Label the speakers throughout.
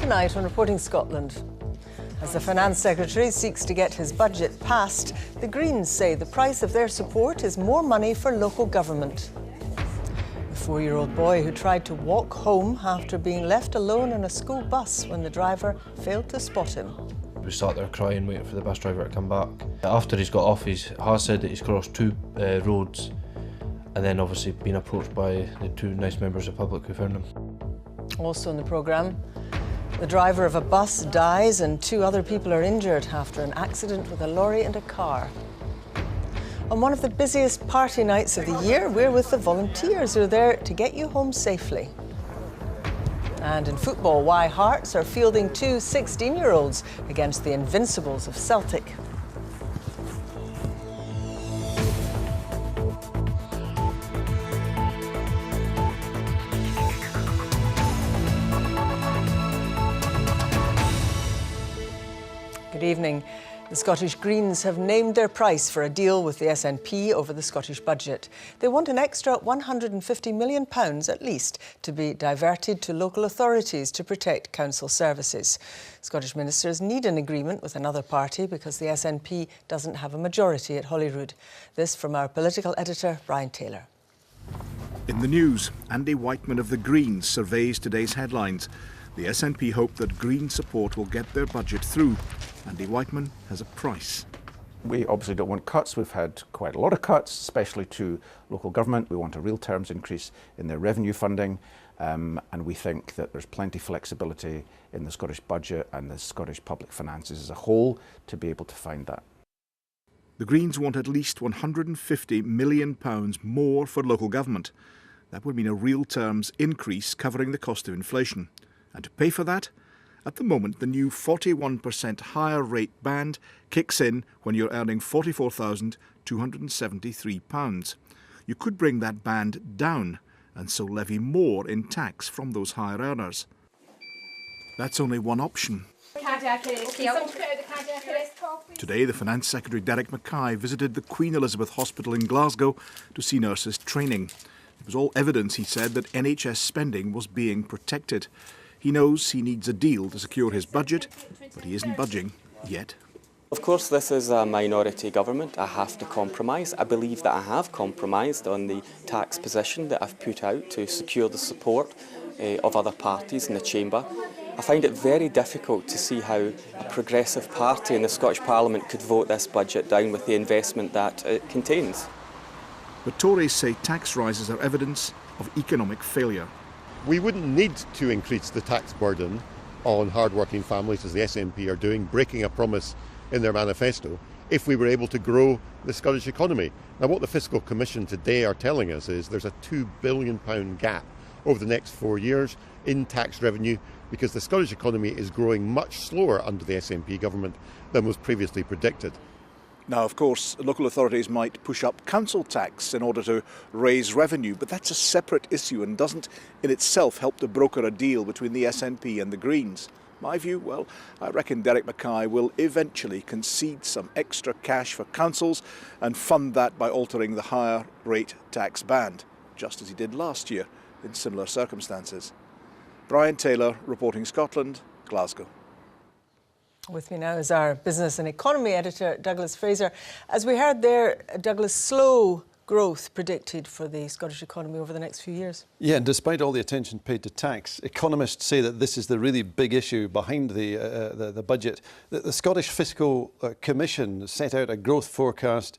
Speaker 1: tonight on Reporting Scotland. As the Finance Secretary seeks to get his budget passed, the Greens say the price of their support is more money for local government. A 4-year-old boy who tried to walk home after being left alone in a school bus when the driver failed to spot him.
Speaker 2: We sat there crying, waiting for the bus driver to come back. After he's got off, he has said that he's crossed 2 roads and then obviously been approached by the 2 nice members of the public who found him.
Speaker 1: Also in the programme, the driver of a bus dies and 2 other people are injured after an accident with a lorry and a car. On one of the busiest party nights of the year, we're with the volunteers who are there to get you home safely. And in football, why Hearts are fielding 2 16-year-olds against the Invincibles of Celtic. Good evening. The Scottish Greens have named their price for a deal with the SNP over the Scottish budget. They want an extra £150 million at least to be diverted to local authorities to protect council services. Scottish ministers need an agreement with another party because the SNP doesn't have a majority at Holyrood. This from our political editor, Brian Taylor.
Speaker 3: In the news, Andy Whiteman of the Greens surveys today's headlines. The SNP hope that Green support will get their budget through. Andy Whiteman has a price.
Speaker 4: We obviously don't want cuts. We've had quite a lot of cuts, especially to local government. We want a real terms increase in their revenue funding, and we think that there's plenty of flexibility in the Scottish budget and the Scottish public finances as a whole to be able to find that.
Speaker 3: The Greens want at least £150 million more for local government. That would mean a real terms increase covering the cost of inflation. And to pay for that, at the moment, the new 41% higher rate band kicks in when you're earning £44,273. You could bring that band down and so levy more in tax from those higher earners. That's only one option. Today, the Finance Secretary Derek Mackay visited the Queen Elizabeth Hospital in Glasgow to see nurses training. It was all evidence, he said, that NHS spending was being protected. He knows he needs a deal to secure his budget, but he isn't budging yet.
Speaker 5: Of course, this is a minority government. I have to compromise. I believe that I have compromised on the tax position that I've put out to secure the support of other parties in the Chamber. I find it very difficult to see how a progressive party in the Scottish Parliament could vote this budget down with the investment that it contains.
Speaker 3: But Tories say tax rises are evidence of economic failure.
Speaker 6: We wouldn't need to increase the tax burden on hard-working families, as the SNP are doing, breaking a promise in their manifesto, if we were able to grow the Scottish economy. Now, what the Fiscal Commission today are telling us is there's a £2 billion gap over the next 4 years in tax revenue because the Scottish economy is growing much slower under the SNP government than was previously predicted.
Speaker 3: Now, of course, local authorities might push up council tax in order to raise revenue, but that's a separate issue and doesn't in itself help to broker a deal between the SNP and the Greens. My view, well, I reckon Derek Mackay will eventually concede some extra cash for councils and fund that by altering the higher rate tax band, just as he did last year in similar circumstances. Brian Taylor, Reporting Scotland, Glasgow.
Speaker 1: With me now is our business and economy editor, Douglas Fraser. As we heard there, Douglas, slow growth predicted for the Scottish economy over the next few years.
Speaker 7: Yeah, and despite all the attention paid to tax, economists say that this is the really big issue behind the budget. The Scottish Fiscal Commission set out a growth forecast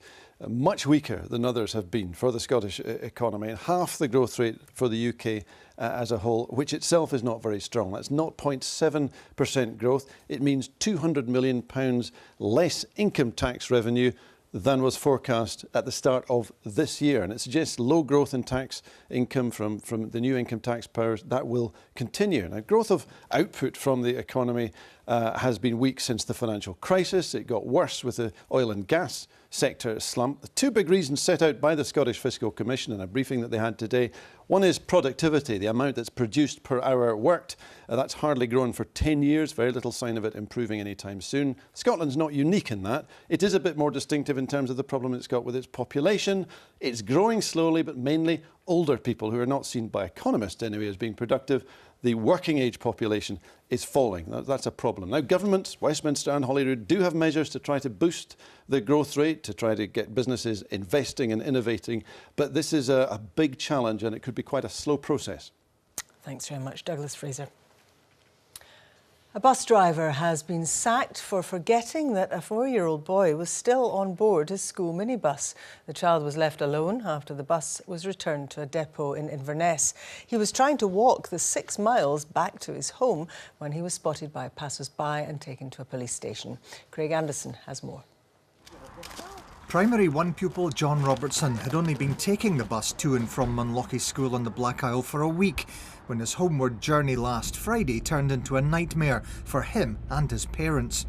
Speaker 7: much weaker than others have been for the Scottish economy, and half the growth rate for the UK as a whole, which itself is not very strong. That's 0.7% growth. It means £200 million less income tax revenue than was forecast at the start of this year. And it suggests low growth in tax income from the new income tax powers. That will continue. Now, growth of output from the economy has been weak since the financial crisis. It got worse with the oil and gas sector slump. The 2 big reasons set out by the Scottish Fiscal Commission in a briefing that they had today. One is productivity, the amount that's produced per hour worked. That's hardly grown for 10 years, very little sign of it improving anytime soon. Scotland's not unique in that. It is a bit more distinctive in terms of the problem it's got with its population. It's growing slowly, but mainly older people who are not seen by economists anyway as being productive. the working age population is falling. That's a problem. Now, governments, Westminster and Holyrood, do have measures to try to boost the growth rate, to try to get businesses investing and innovating, but this is a big challenge and it could be quite a slow process.
Speaker 1: Thanks very much, Douglas Fraser. A bus driver has been sacked for forgetting that a 4-year-old boy was still on board his school minibus. The child was left alone after the bus was returned to a depot in Inverness. He was trying to walk the 6 miles back to his home when he was spotted by passers-by and taken to a police station. Craig Anderson has more.
Speaker 8: Primary 1 pupil John Robertson had only been taking the bus to and from Munlochy School on the Black Isle for a week when his homeward journey last Friday turned into a nightmare for him and his parents.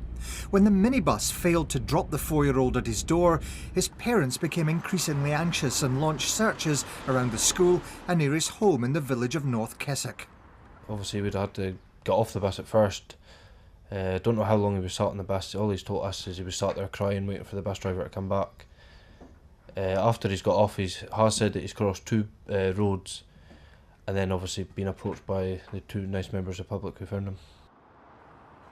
Speaker 8: When the minibus failed to drop the 4-year-old at his door, his parents became increasingly anxious and launched searches around the school and near his home in the village of North Keswick.
Speaker 2: Obviously we'd had to get off the bus at first. Don't know how long he was sat on the bus. All he's told us is he was sat there crying, waiting for the bus driver to come back. After he's got off, he has said that he's crossed 2 roads, and then obviously been approached by the 2 nice members of the public who found him.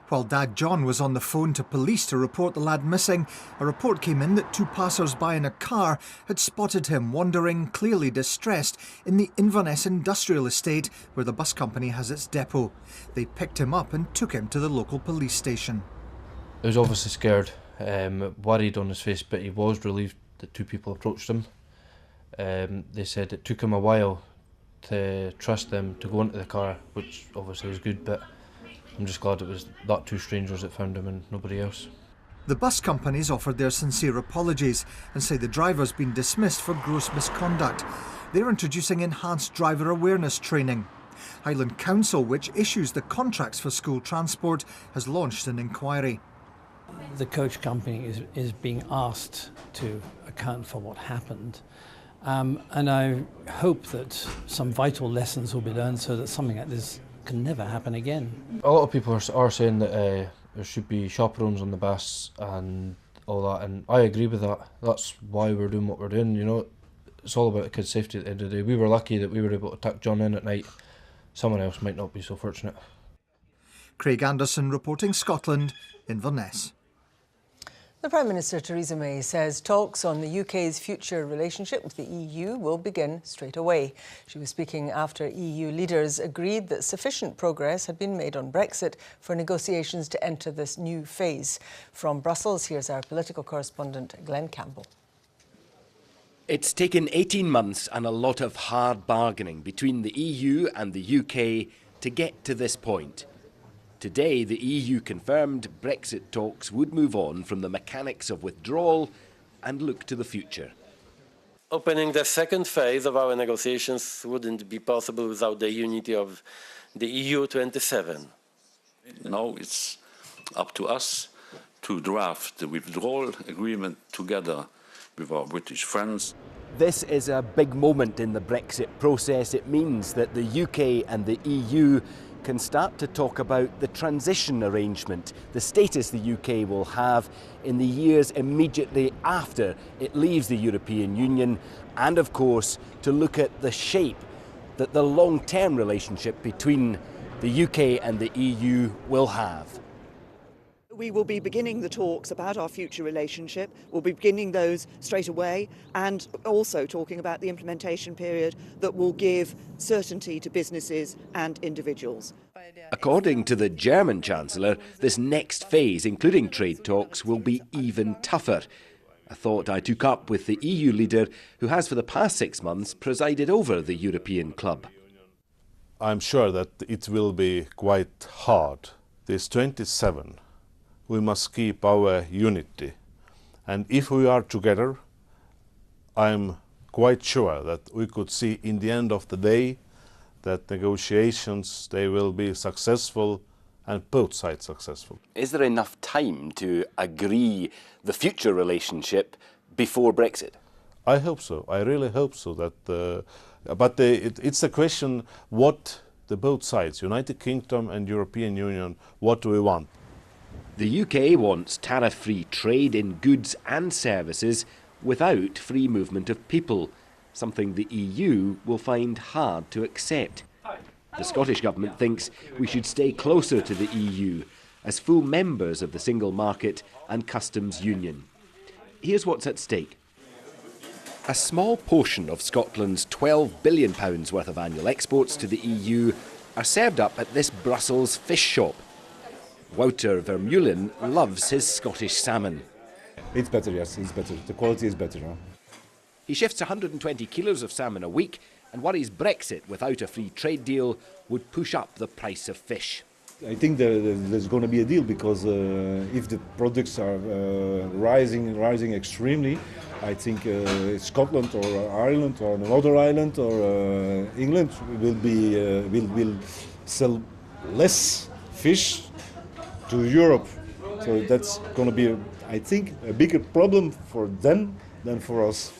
Speaker 8: While Dad John was on the phone to police to report the lad missing, a report came in that 2 passers-by in a car had spotted him wandering, clearly distressed, in the Inverness industrial estate where the bus company has its depot. They picked him up and took him to the local police station.
Speaker 2: He was obviously scared, worried on his face, but he was relieved that 2 people approached him. They said it took him a while to trust them to go into the car, which obviously was good, but I'm just glad it was that 2 strangers that found him and nobody else.
Speaker 8: The bus companies offered their sincere apologies and say the driver's been dismissed for gross misconduct. They're introducing enhanced driver awareness training. Highland Council, which issues the contracts for school transport, has launched an inquiry.
Speaker 9: The coach company is being asked to account for what happened. And I hope that some vital lessons will be learned so that something like this can never happen again.
Speaker 2: A lot of people are saying that there should be chaperones on the bus and all that, and I agree with that. That's why we're doing what we're doing, you know. It's all about the kids' safety at the end of the day. We were lucky that we were able to tuck John in at night. Someone else might not be so fortunate.
Speaker 8: Craig Anderson reporting Scotland, Inverness.
Speaker 1: The Prime Minister Theresa May says talks on the UK's future relationship with the EU will begin straight away. She was speaking after EU leaders agreed that sufficient progress had been made on Brexit for negotiations to enter this new phase. From Brussels, here's our political correspondent Glenn Campbell.
Speaker 10: It's taken 18 months and a lot of hard bargaining between the EU and the UK to get to this point. Today, the EU confirmed Brexit talks would move on from the mechanics of withdrawal and look to the future.
Speaker 11: Opening the second phase of our negotiations wouldn't be possible without the unity of the EU 27.
Speaker 12: Now it's up to us to draft the withdrawal agreement together with our British friends.
Speaker 10: This is a big moment in the Brexit process. It means that the UK and the EU can start to talk about the transition arrangement, the status the UK will have in the years immediately after it leaves the European Union, and of course to look at the shape that the long-term relationship between the UK and the EU will have.
Speaker 13: We will be beginning the talks about our future relationship. We'll be beginning those straight away and also talking about the implementation period that will give certainty to businesses and individuals.
Speaker 10: According to the German Chancellor, this next phase, including trade talks, will be even tougher. A thought I took up with the EU leader who has for the past 6 months presided over the European club.
Speaker 14: I'm sure that it will be quite hard. There's 27. We must keep our unity. And if we are together, I'm quite sure that we could see in the end of the day that negotiations, they will be successful and both sides successful.
Speaker 10: Is there enough time to agree the future relationship before Brexit?
Speaker 14: I hope so. I really hope so. It's a question what the both sides, United Kingdom and European Union, what do we want?
Speaker 10: The UK wants tariff-free trade in goods and services without free movement of people, something the EU will find hard to accept. The Scottish Government thinks we should stay closer to the EU as full members of the single market and customs union. Here's what's at stake. A small portion of Scotland's £12 billion worth of annual exports to the EU are served up at this Brussels fish shop. Wouter Vermeulen loves his Scottish salmon.
Speaker 15: It's better, yes, it's better. The quality is better. Huh?
Speaker 10: He shifts 120 kilos of salmon a week and worries Brexit without a free trade deal would push up the price of fish.
Speaker 15: I think there's going to be a deal because if the products are rising extremely, I think Scotland or Ireland or another island or England will sell less fish to Europe. So that's going to be, I think, a bigger problem for them than for us.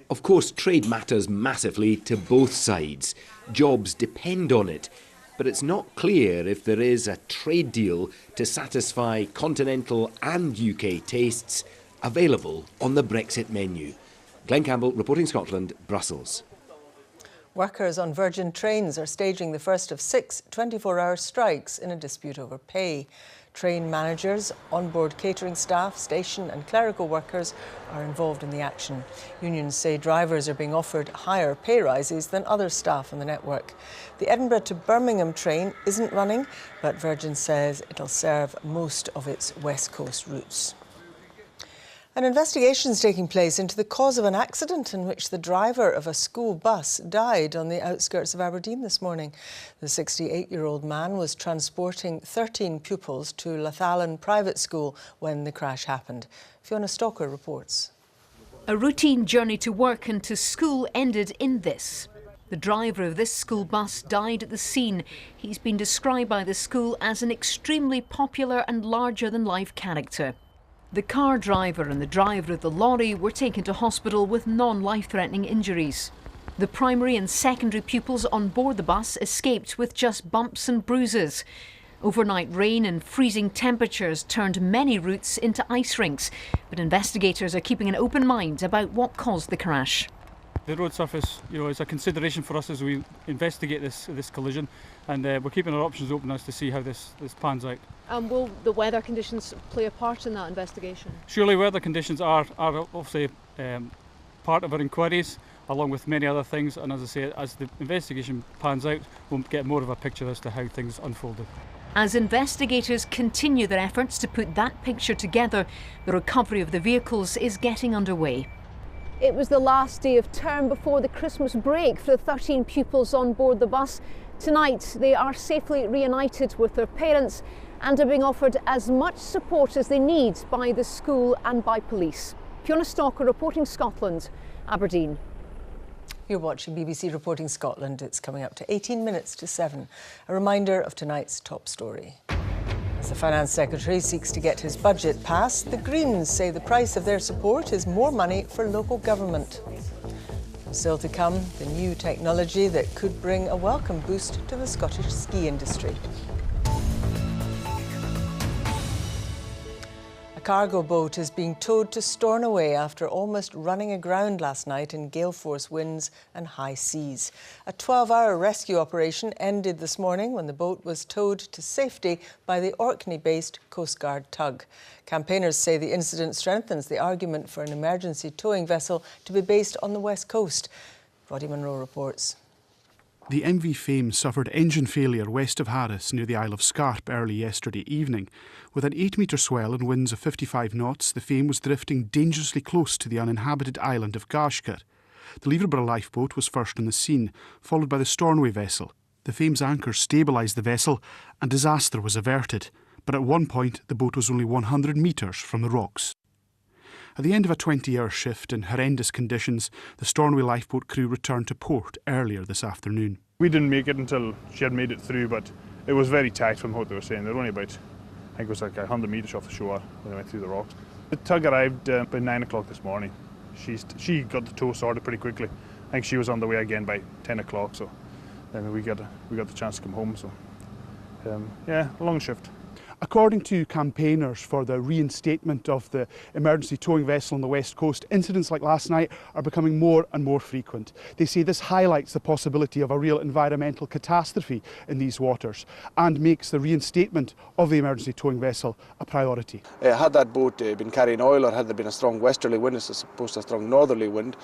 Speaker 10: Of course, trade matters massively to both sides. Jobs depend on it. But it's not clear if there is a trade deal to satisfy continental and UK tastes available on the Brexit menu. Glenn Campbell, reporting Scotland, Brussels.
Speaker 1: Workers on Virgin trains are staging the first of 6 24-hour strikes in a dispute over pay. Train managers, onboard catering staff, station and clerical workers are involved in the action. Unions say drivers are being offered higher pay rises than other staff on the network. The Edinburgh to Birmingham train isn't running, but Virgin says it'll serve most of its West Coast routes. An investigation is taking place into the cause of an accident in which the driver of a school bus died on the outskirts of Aberdeen this morning. The 68-year-old man was transporting 13 pupils to Lathallen Private School when the crash happened. Fiona Stalker reports.
Speaker 16: A routine journey to work and to school ended in this. The driver of this school bus died at the scene. He's been described by the school as an extremely popular and larger-than-life character. The car driver and the driver of the lorry were taken to hospital with non-life-threatening injuries. The primary and secondary pupils on board the bus escaped with just bumps and bruises. Overnight rain and freezing temperatures turned many routes into ice rinks, but investigators are keeping an open mind about what caused the crash.
Speaker 17: The road surface, is a consideration for us as we investigate this collision, and we're keeping our options open as to see how this pans out.
Speaker 18: Will the weather conditions play a part in that investigation?
Speaker 17: Surely weather conditions are obviously part of our inquiries, along with many other things, and as I say, as the investigation pans out, we'll get more of a picture as to how things unfolded.
Speaker 16: As investigators continue their efforts to put that picture together, the recovery of the vehicles is getting underway.
Speaker 18: It was the last day of term before the Christmas break for the 13 pupils on board the bus. Tonight, they are safely reunited with their parents and are being offered as much support as they need by the school and by police. Fiona Stalker, reporting Scotland, Aberdeen.
Speaker 1: You're watching BBC Reporting Scotland. It's coming up to 18 minutes to 7. A reminder of tonight's top story. As the Finance Secretary seeks to get his budget passed, the Greens say the price of their support is more money for local government. Still to come, the new technology that could bring a welcome boost to the Scottish ski industry. A cargo boat is being towed to Stornoway after almost running aground last night in gale force winds and high seas. A 12-hour rescue operation ended this morning when the boat was towed to safety by the Orkney-based Coast Guard tug. Campaigners say the incident strengthens the argument for an emergency towing vessel to be based on the west coast. Roddy Munro reports.
Speaker 19: The MV Fame suffered engine failure west of Harris near the Isle of Scarp early yesterday evening. With an 8-metre swell and winds of 55 knots, the Fame was drifting dangerously close to the uninhabited island of Gashkar. The Leverborough lifeboat was first on the scene, followed by the Stornoway vessel. The Fame's anchor stabilised the vessel and disaster was averted, but at one point the boat was only 100 metres from the rocks. At the end of a 20-hour shift in horrendous conditions, the Stornoway lifeboat crew returned to port earlier this afternoon.
Speaker 20: We didn't make it until she had made it through, but it was very tight from what they were saying. They were only about, I think it was like 100 metres off the shore when they went through the rocks. The tug arrived by 9 o'clock this morning. She got the tow sorted pretty quickly. I think she was on the way again by 10 o'clock, so then we got the chance to come home. So, yeah, a long shift.
Speaker 19: According to campaigners for the reinstatement of the emergency towing vessel on the west coast, incidents like last night are becoming more and more frequent. They say this highlights the possibility of a real environmental catastrophe in these waters and makes the reinstatement of the emergency towing vessel a priority.
Speaker 21: Had that boat been carrying oil, or had there been a strong westerly wind as opposed to a strong northerly wind,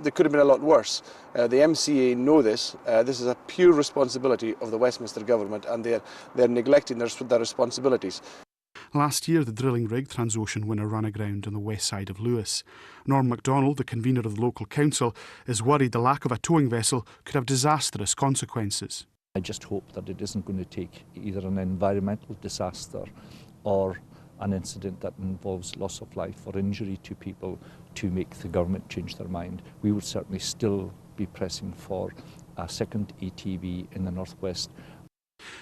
Speaker 21: there could have been a lot worse. The MCA know this. This is a pure responsibility of the Westminster Government, and they're neglecting their responsibilities.
Speaker 19: Last year, the drilling rig Transocean winner ran aground on the west side of Lewis. Norm MacDonald, the convener of the local council, is worried the lack of a towing vessel could have disastrous consequences.
Speaker 22: I just hope that it isn't going to take either an environmental disaster or an incident that involves loss of life or injury to people to make the government change their mind. We would certainly still be pressing for a second ETV in the northwest.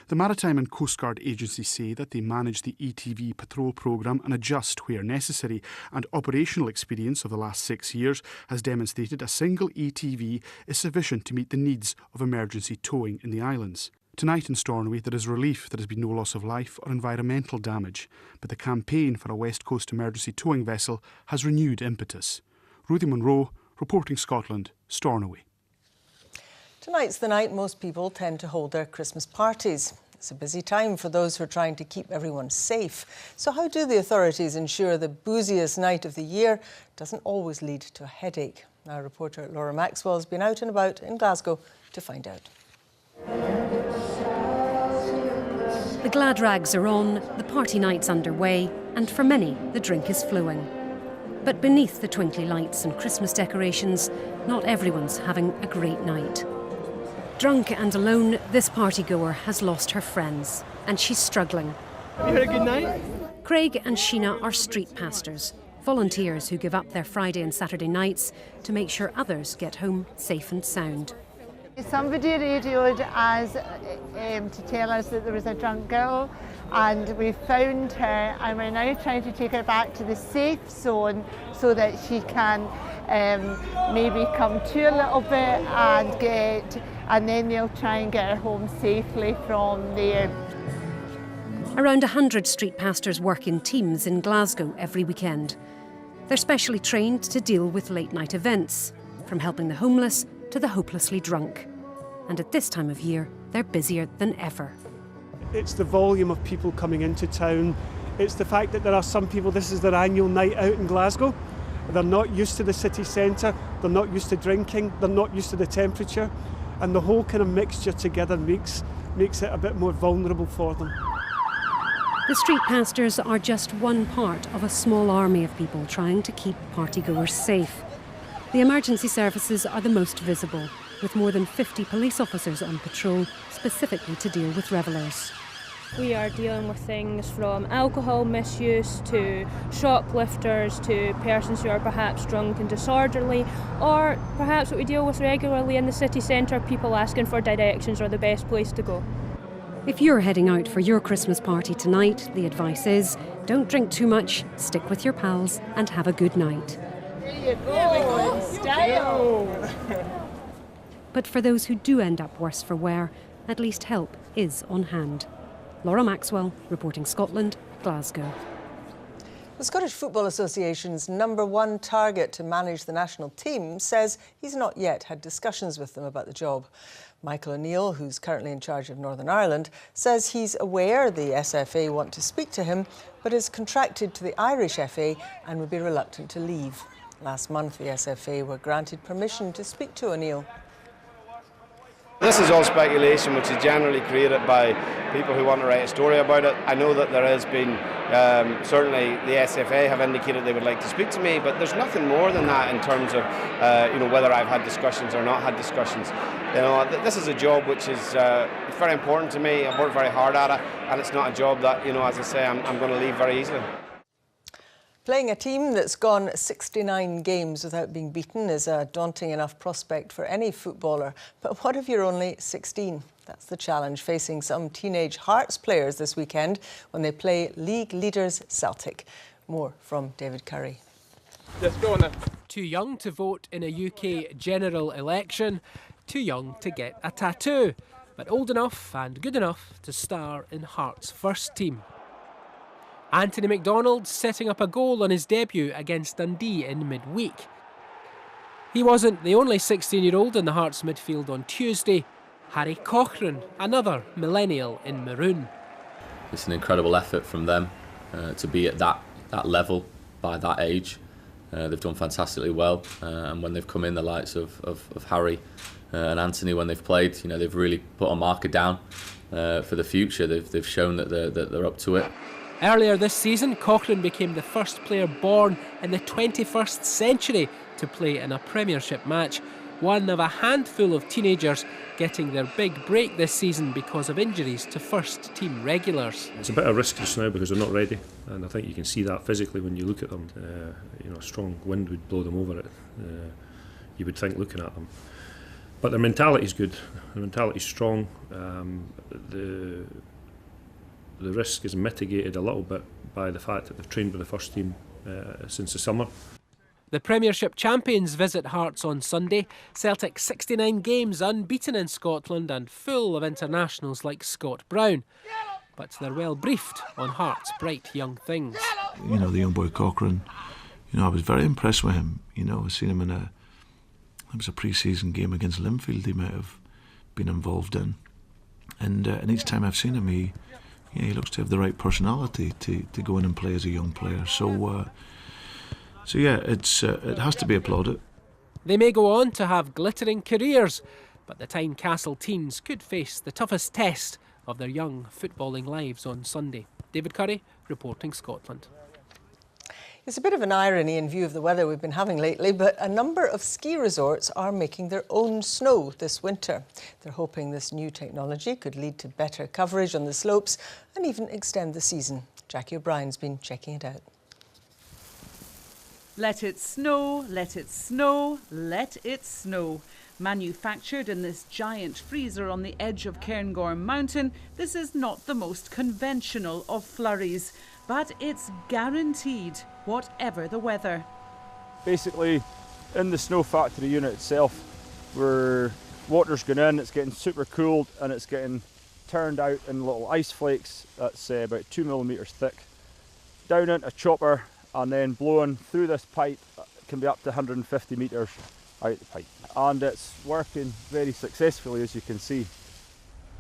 Speaker 19: The Maritime and Coast Guard agencies say that they manage the ETV patrol programme and adjust where necessary, and operational experience of the last 6 years has demonstrated a single ETV is sufficient to meet the needs of emergency towing in the islands. Tonight in Stornoway there is relief there has been no loss of life or environmental damage, but the campaign for a West Coast emergency towing vessel has renewed impetus. Ruthie Munro, reporting Scotland, Stornoway.
Speaker 1: Tonight's the night most people tend to hold their Christmas parties. It's a busy time for those who are trying to keep everyone safe. So how do the authorities ensure the booziest night of the year doesn't always lead to a headache? Our reporter Laura Maxwell has been out and about in Glasgow to find out.
Speaker 23: The glad rags are on, the party night's underway, and for many, the drink is flowing. But beneath the twinkly lights and Christmas decorations, not everyone's having a great night. Drunk and alone, this partygoer has lost her friends, and she's struggling.
Speaker 24: Have you had a good night?
Speaker 23: Craig and Sheena are street pastors, volunteers who give up their Friday and Saturday nights to make sure others get home safe and sound.
Speaker 25: Somebody radioed us to tell us that there was a drunk girl, and we found her, and we're now trying to take her back to the safe zone so that she can maybe come to a little bit and then they'll try and get her home safely from there.
Speaker 23: Around 100 street pastors work in teams in Glasgow every weekend. They're specially trained to deal with late night events, from helping the homeless to the hopelessly drunk. And at this time of year, they're busier than ever.
Speaker 24: It's the volume of people coming into town. It's the fact that there are some people, this is their annual night out in Glasgow. They're not used to the city centre, they're not used to drinking, they're not used to the temperature. And the whole kind of mixture together makes it a bit more vulnerable for them.
Speaker 23: The street pastors are just one part of a small army of people trying to keep partygoers safe. The emergency services are the most visible, with more than 50 police officers on patrol specifically to deal with revellers.
Speaker 26: We are dealing with things from alcohol misuse to shoplifters to persons who are perhaps drunk and disorderly, or perhaps what we deal with regularly in the city centre, people asking for directions or the best place to go.
Speaker 23: If you're heading out for your Christmas party tonight, the advice is don't drink too much, stick with your pals and have a good night.
Speaker 25: There you go, in style.
Speaker 23: But for those who do end up worse for wear, at least help is on hand. Laura Maxwell, reporting Scotland, Glasgow.
Speaker 1: The Scottish Football Association's #1 target to manage the national team says he's not yet had discussions with them about the job. Michael ONeill, who's currently in charge of Northern Ireland, says he's aware the SFA want to speak to him, but is contracted to the Irish FA and would be reluctant to leave. Last month, the SFA were granted permission to speak to ONeill.
Speaker 27: This is all speculation which is generally created by people who want to write a story about it. I know that there has been, certainly the SFA have indicated they would like to speak to me, but there's nothing more than that in terms of whether I've had discussions or not had discussions. This is a job which is very important to me. I've worked very hard at it, and it's not a job that, as I say, I'm going to leave very easily.
Speaker 1: Playing a team that's gone 69 games without being beaten is a daunting enough prospect for any footballer. But what if you're only 16? That's the challenge facing some teenage Hearts players this weekend when they play league leaders Celtic. More from David Curry.
Speaker 28: Let's go now. Too young to vote in a UK general election, too young to get a tattoo. but old enough and good enough to star in Hearts' first team. Anthony McDonald setting up a goal on his debut against Dundee in midweek. He wasn't the only 16-year-old in the Hearts midfield on Tuesday. Harry Cochrane, another millennial in maroon.
Speaker 2: It's an incredible effort from them to be at that level by that age. They've done fantastically well, and when they've come in, the likes of Harry and Anthony, when they've played, you know, they've really put a marker down for the future. They've shown that they're up to it.
Speaker 28: Earlier this season, Cochrane became the first player born in the 21st century to play in a Premiership match, one of a handful of teenagers getting their big break this season because of injuries to first-team regulars.
Speaker 3: It's a bit of risk just now because they're not ready, and I think you can see that physically when you look at them. You know, a strong wind would blow them over it, you would think, looking at them. But their mentality's good, their mentality's strong. The risk is mitigated a little bit by the fact that they've trained with the first team since the summer.
Speaker 28: The Premiership champions visit Hearts on Sunday. Celtic 69 games unbeaten in Scotland and full of internationals like Scott Brown. But they're well briefed on Hearts' bright young things.
Speaker 4: You know, the young boy Cochrane, you know, I was very impressed with him. You know, I've seen him it was a pre-season game against Linfield he might have been involved in. And each time I've seen him, he looks to have the right personality to go in and play as a young player. So yeah, it has to be applauded.
Speaker 28: They may go on to have glittering careers, but the Tynecastle teens could face the toughest test of their young footballing lives on Sunday. David Curry, reporting Scotland.
Speaker 1: It's a bit of an irony in view of the weather we've been having lately, but a number of ski resorts are making their own snow this winter. They're hoping this new technology could lead to better coverage on the slopes and even extend the season. Jackie O'Brien's been checking it out.
Speaker 5: Let it snow, let it snow, let it snow. Manufactured in this giant freezer on the edge of Cairngorm Mountain, this is not the most conventional of flurries, but it's guaranteed, whatever the weather.
Speaker 20: Basically, in the snow factory unit itself, where water's going in, it's getting super cooled and it's getting turned out in little ice flakes that's about 2 millimetres thick, down into a chopper, and then blown through this pipe. It can be up to 150 metres out the pipe. And it's working very successfully, as you can see.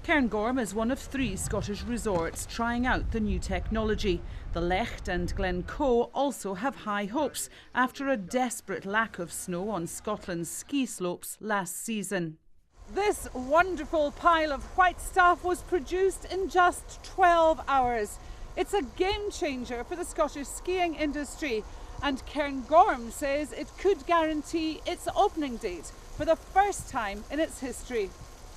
Speaker 5: Cairngorm is one of 3 Scottish resorts trying out the new technology. The Lecht and Glencoe also have high hopes after a desperate lack of snow on Scotland's ski slopes last season. This wonderful pile of white stuff was produced in just 12 hours. It's a game changer for the Scottish skiing industry, and Cairngorm says it could guarantee its opening date for the first time in its history.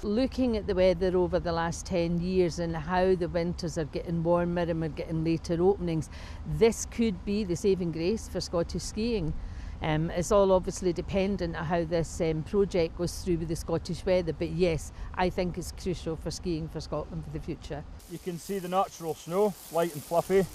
Speaker 6: Looking at the weather over the last 10 years and how the winters are getting warmer and we're getting later openings, this could be the saving grace for Scottish skiing. It's all obviously dependent on how this project goes through with the Scottish weather, but yes, I think it's crucial for skiing for Scotland for the future.
Speaker 20: You can see the natural snow, light and fluffy.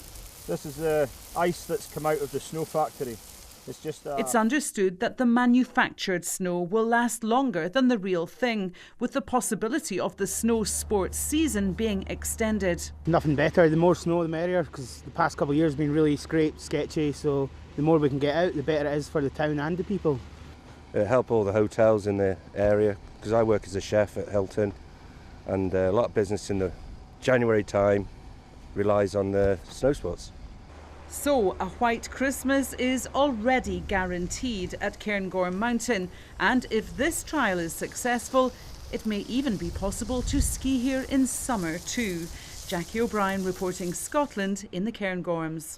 Speaker 20: This is the ice that's come out of the snow factory.
Speaker 5: It's understood that the manufactured snow will last longer than the real thing, with the possibility of the snow sports season being extended.
Speaker 7: Nothing better, the more snow the merrier, because the past couple of years have been really scraped, sketchy, so the more we can get out, the better it is for the town and the people.
Speaker 8: Help all the hotels in the area, because I work as a chef at Hilton, and a lot of business in the January time relies on the snow sports.
Speaker 5: So a white Christmas is already guaranteed at Cairngorm Mountain, and if this trial is successful, it may even be possible to ski here in summer too. Jackie O'Brien reporting Scotland in the Cairngorms.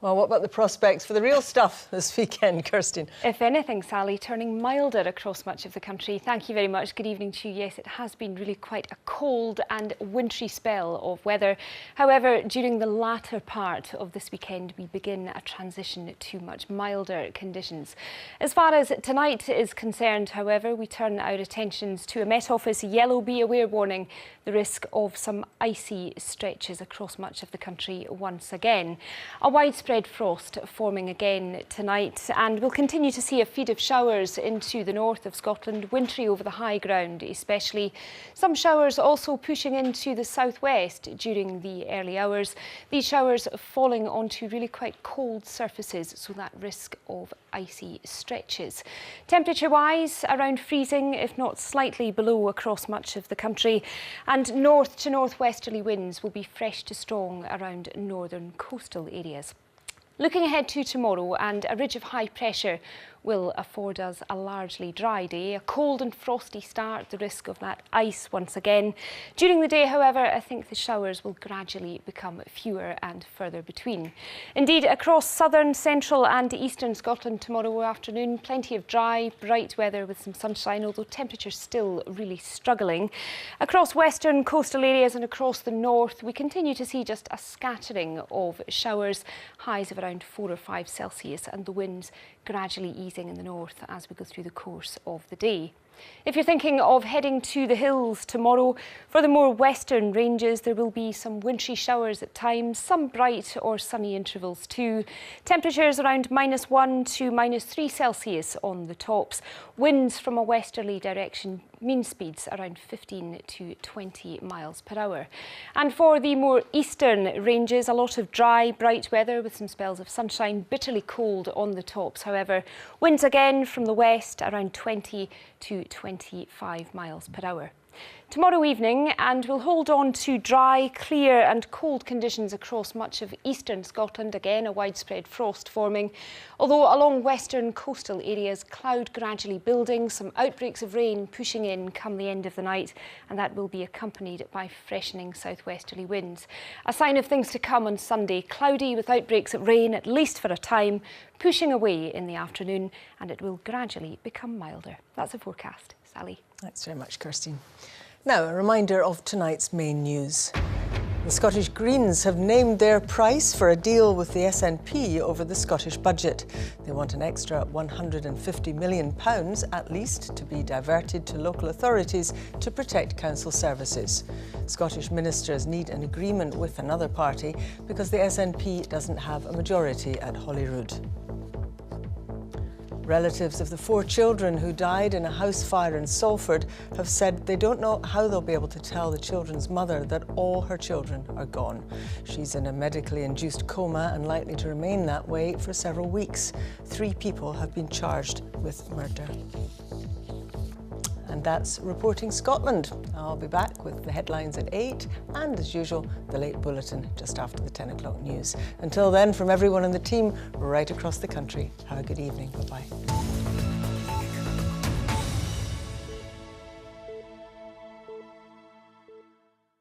Speaker 1: Well, what about the prospects for the real stuff this weekend, Kirstin?
Speaker 9: If anything, Sally, turning milder across much of the country. Thank you very much. Good evening to you. Yes, it has been really quite a cold and wintry spell of weather. However, during the latter part of this weekend, we begin a transition to much milder conditions. As far as tonight is concerned, however, we turn our attentions to a Met Office yellow be aware warning, the risk of some icy stretches across much of the country once again. A widespread frost forming again tonight, and we'll continue to see a feed of showers into the north of Scotland, wintry over the high ground especially. Some showers also pushing into the southwest during the early hours. These showers falling onto really quite cold surfaces, so that risk of icy stretches. Temperature-wise, around freezing, if not slightly below across much of the country, and north to northwesterly winds will be fresh to strong around northern coastal areas. Looking ahead to tomorrow, and a ridge of high pressure will afford us a largely dry day. A cold and frosty start, the risk of that ice once again. During the day, however, I think the showers will gradually become fewer and further between. Indeed, across southern, central and eastern Scotland tomorrow afternoon, plenty of dry, bright weather with some sunshine, although temperatures still really struggling. Across western coastal areas and across the north, we continue to see just a scattering of showers, highs of around 4 or 5 Celsius, and the winds gradually easing in the north as we go through the course of the day. If you're thinking of heading to the hills tomorrow, for the more western ranges there will be some wintry showers at times, some bright or sunny intervals too. Temperatures around -1 to -3 Celsius on the tops. Winds from a westerly direction, mean speeds around 15 to 20 miles per hour. And for the more eastern ranges, a lot of dry, bright weather with some spells of sunshine, bitterly cold on the tops however. Winds again from the west around 20 to 25 miles per hour. Tomorrow evening, and we'll hold on to dry, clear and cold conditions across much of eastern Scotland. Again, a widespread frost forming. Although along western coastal areas, cloud gradually building, some outbreaks of rain pushing in come the end of the night, and that will be accompanied by freshening southwesterly winds. A sign of things to come on Sunday. Cloudy with outbreaks of rain, at least for a time, pushing away in the afternoon, and it will gradually become milder. That's the forecast. Sally.
Speaker 1: Thanks very much, Kirsty. Now, a reminder of tonight's main news. The Scottish Greens have named their price for a deal with the SNP over the Scottish budget. They want an extra £150 million at least to be diverted to local authorities to protect council services. Scottish ministers need an agreement with another party because the SNP doesn't have a majority at Holyrood. Relatives of the 4 children who died in a house fire in Salford have said they don't know how they'll be able to tell the children's mother that all her children are gone. She's in a medically induced coma and likely to remain that way for several weeks. 3 people have been charged with murder. And that's Reporting Scotland. I'll be back with the headlines at 8 and, as usual, the late bulletin just after the 10 o'clock news. Until then, from everyone on the team right across the country, have a good evening. Bye-bye.